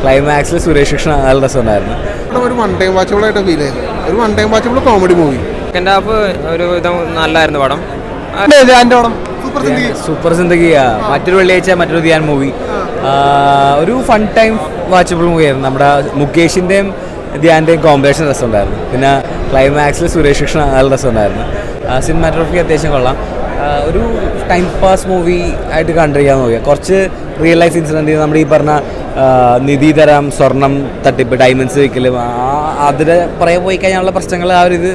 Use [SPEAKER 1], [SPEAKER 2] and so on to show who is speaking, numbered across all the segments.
[SPEAKER 1] ക്ലൈമാക്സിൽ സുരേഷ് കൃഷ്ണ നല്ല രസമുണ്ടായിരുന്നു.
[SPEAKER 2] ഒരു വൺ ടൈം വാച്ചബിളായിട്ട് ഫീൽ ചെയ്തു. ഒരു one time watchable comedy movie.
[SPEAKER 3] Second half ഒരു വിധം നല്ലായിരുന്നു പടം.
[SPEAKER 1] സൂപ്പർ സിന്ദഗി മറ്റൊരു വെള്ളിയാഴ്ച മറ്റൊരു ധ്യാൻ മൂവി. ഒരു ഫൺ ടൈം വാച്ചബിൾ മൂവിയായിരുന്നു. നമ്മുടെ മുകേഷിൻ്റെയും ധ്യാൻ്റെയും കോമ്പിനേഷൻ രസമുണ്ടായിരുന്നു. പിന്നെ ക്ലൈമാക്സിൽ സുരേഷ് കൃഷ്ണ നല്ല രസമുണ്ടായിരുന്നു. സിനിമാറ്റോഗ്രഫി അത്യാവശ്യം കൊള്ളാം. ഒരു ടൈം പാസ് മൂവി ആയിട്ട് കണ്ടിരിക്കാൻ നോക്കിയാൽ കുറച്ച് റിയൽ ലൈഫ് ഇൻസിഡൻറ്റ് നമ്മുടെ ഈ പറഞ്ഞ നിധി തരാം, സ്വർണം തട്ടിപ്പ്, ഡയമണ്ട്സ് വയ്ക്കലും അതിൽ പുറകെ പോയി കഴിഞ്ഞാലുള്ള പ്രശ്നങ്ങൾ ആ ഒരു ഇത്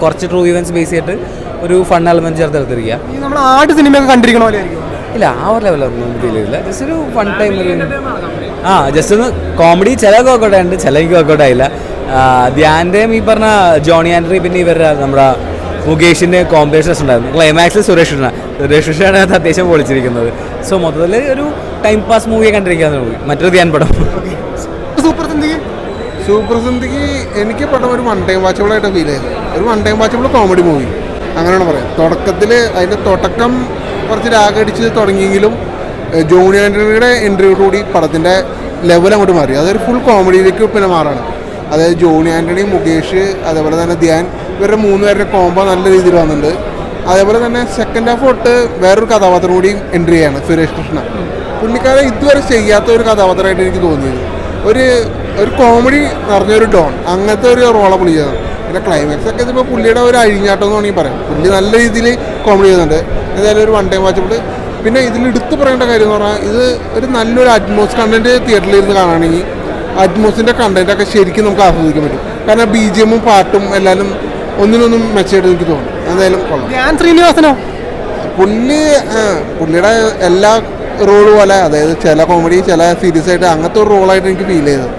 [SPEAKER 1] കുറച്ച് ട്രൂ ഇവൻറ്റ്സ് ബേസ് ചെയ്തിട്ട് ഒരു ഫൺ എലമെൻറ്റ് ചേർത്തെടുത്തിരിക്കുക.
[SPEAKER 4] നമ്മൾ ആട് സിനിമയൊക്കെ കണ്ടിരിക്കണ പോലെ
[SPEAKER 1] ഇല്ല, ആ ഒരു ലെവലൊന്നും ഫീൽ ചെയ്തില്ല. ജസ്റ്റ് ഒരു ഫൺ ടൈം ഒരു ജസ്റ്റ് ഒന്ന് കോമഡി ചിലതൊക്കെ വർക്കൗട്ട് ആയിട്ടുണ്ട്, ചില എനിക്ക് വർക്കൗട്ട് ആയില്ല. ധ്യാൻ്റെയും ഈ പറഞ്ഞ ജോണി ആൻഡ്രി പിന്നെ ഇവരുടെ നമ്മുടെ മുകേഷിൻ്റെ കോമ്പിനേഷൻസ് ഉണ്ടായിരുന്നു. ക്ലൈമാക്സിൽ സുരേഷ് കൃഷ്ണയാണ് അത് അത്യാവശ്യം പൊളിച്ചിരിക്കുന്നത്. സോ മൊത്തത്തിൽ ഒരു ടൈം പാസ് മൂവിയെ കണ്ടിരിക്കാന്ന് മൂവി, മറ്റൊരു ധ്യാൻ പടം.
[SPEAKER 2] സൂപ്പർ സിന്ദഗി എനിക്ക് പടം ഒരു വൺ ടൈം വാച്ചബിളായിട്ട് ഫീൽ ചെയ്തു. ഒരു one time watchable comedy movie അങ്ങനെയാണ് പറയാം. തുടക്കത്തിൽ അതിൻ്റെ തുടക്കം കുറച്ച് രാഗടിച്ച് തുടങ്ങിയെങ്കിലും ജോണി ആൻ്റണിയുടെ എൻട്രിയോടുകൂടി പടത്തിൻ്റെ ലെവൽ അങ്ങോട്ട് മാറി. അതൊരു ഫുൾ കോമഡിയിലേക്ക് പിന്നെ മാറാണ്. അതായത് ജോണി ആൻ്റണി, മുകേഷ്, അതേപോലെ തന്നെ ധ്യാൻ, ഇവരുടെ മൂന്ന് പേരുടെ കോംബോ നല്ല രീതിയിൽ വന്നിട്ടുണ്ട്. അതേപോലെ തന്നെ സെക്കൻഡ് ഹാഫ് തൊട്ട് വേറൊരു കഥാപാത്രം കൂടി എൻട്രി ചെയ്യാണ്, സുരേഷ് കൃഷ്ണ. പുള്ളിക്കാരൻ ഇതുവരെ ചെയ്യാത്ത ഒരു കഥാപാത്രമായിട്ട് എനിക്ക് തോന്നിയത്. ഒരു കോമഡി നിറഞ്ഞൊരു ഡോൺ, അങ്ങനത്തെ ഒരു റോളാണ് പുള്ളി ചെയ്തത്. പിന്നെ ക്ലൈമാക്സ് ഒക്കെ ഇതിപ്പോൾ പുള്ളിയുടെ ഒരു അഴിഞ്ഞാട്ടം എന്ന് വേണമെങ്കിൽ പറയാം. പുള്ളി നല്ല രീതിയിൽ കോമഡി ചെയ്യുന്നുണ്ട്. എന്തായാലും ഒരു വൺ ടൈം വാച്ചബിൾ. പിന്നെ ഇതിൽ എടുത്തു പറയേണ്ട കാര്യം എന്ന് പറഞ്ഞാൽ ഇത് ഒരു നല്ലൊരു അറ്റ്മോസ് കണ്ടന്റ് തിയേറ്ററിൽ ഇരുന്ന് കാണുകയാണെങ്കിൽ അറ്റ്മോസിൻ്റെ കണ്ടന്റൊക്കെ ശരിക്കും നമുക്ക് ആസ്വദിക്കാൻ പറ്റും. കാരണം BGM-ഉം പാട്ടും എല്ലാവരും ഒന്നിനൊന്നും മെച്ചമായിട്ട് എനിക്ക് തോന്നും. എന്തായാലും കൊള്ളാം.
[SPEAKER 4] ശ്രീനിവാസനോ
[SPEAKER 2] പുള്ളിയുടെ എല്ലാ റോള് പോലെ, അതായത് ചില കോമഡി ചില സീരിയസ് ആയിട്ട് അങ്ങനത്തെ ഒരു റോളായിട്ട് എനിക്ക് ഫീൽ ചെയ്തത്.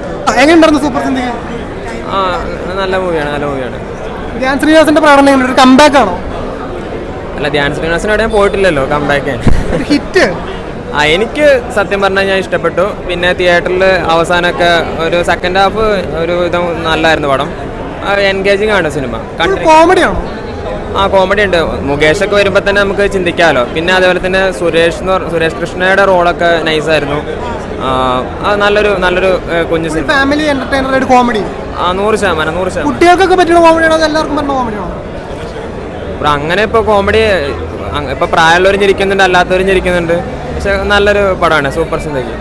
[SPEAKER 4] എങ്ങനെയുണ്ടായിരുന്നു സൂപ്പർ സിന്ദഗി?
[SPEAKER 3] നല്ല മൂവിയാണ്.
[SPEAKER 4] ധ്യാൻ ശ്രീനിവാസന്റെ പ്രകടനം ഒരു കംബാക്ക് ആണോ?
[SPEAKER 3] അല്ല, ധ്യാൻ ശ്രീനിവാസനോടെ ഞാൻ പോയിട്ടില്ലല്ലോ കംബാക്ക്.
[SPEAKER 4] ഒരു ഹിറ്റ്.
[SPEAKER 3] എനിക്ക് സത്യം പറഞ്ഞാൽ ഞാൻ ഇഷ്ടപ്പെട്ടു. പിന്നെ തിയേറ്ററിൽ അവസാനമൊക്കെ ഒരു സെക്കൻഡ് ഹാഫ് ഒരു വിധം നല്ലായിരുന്നു പടം. എൻഗേജിങ് ആണ് സിനിമ.
[SPEAKER 4] കോമഡിയാണോ?
[SPEAKER 3] കോമഡി ഉണ്ട്. മുകേഷൊക്കെ വരുമ്പോൾ തന്നെ നമുക്ക് ചിന്തിക്കാമല്ലോ. പിന്നെ അതേപോലെ തന്നെ സുരേഷ് കൃഷ്ണയുടെ റോളൊക്കെ നൈസായിരുന്നു. നല്ലൊരു കുഞ്ഞു സിനിമ,
[SPEAKER 4] ഫാമിലി എന്റർടൈനർ കോമഡി.
[SPEAKER 3] 100%.
[SPEAKER 4] കുട്ടികൾക്കൊക്കെ പറ്റുന്ന കോമഡിയാണോ എല്ലാവർക്കും പറ്റുന്ന കോമഡിയാണോ?
[SPEAKER 3] അങ്ങനെ ഇപ്പോൾ കോമഡി ഇപ്പോൾ പ്രായമുള്ളവരും ചിരിക്കുന്നുണ്ട്, അല്ലാത്തവരും ചിരിക്കുന്നുണ്ട്. പക്ഷെ നല്ലൊരു പടമാണ് സൂപ്പർ സിന്ദഗി.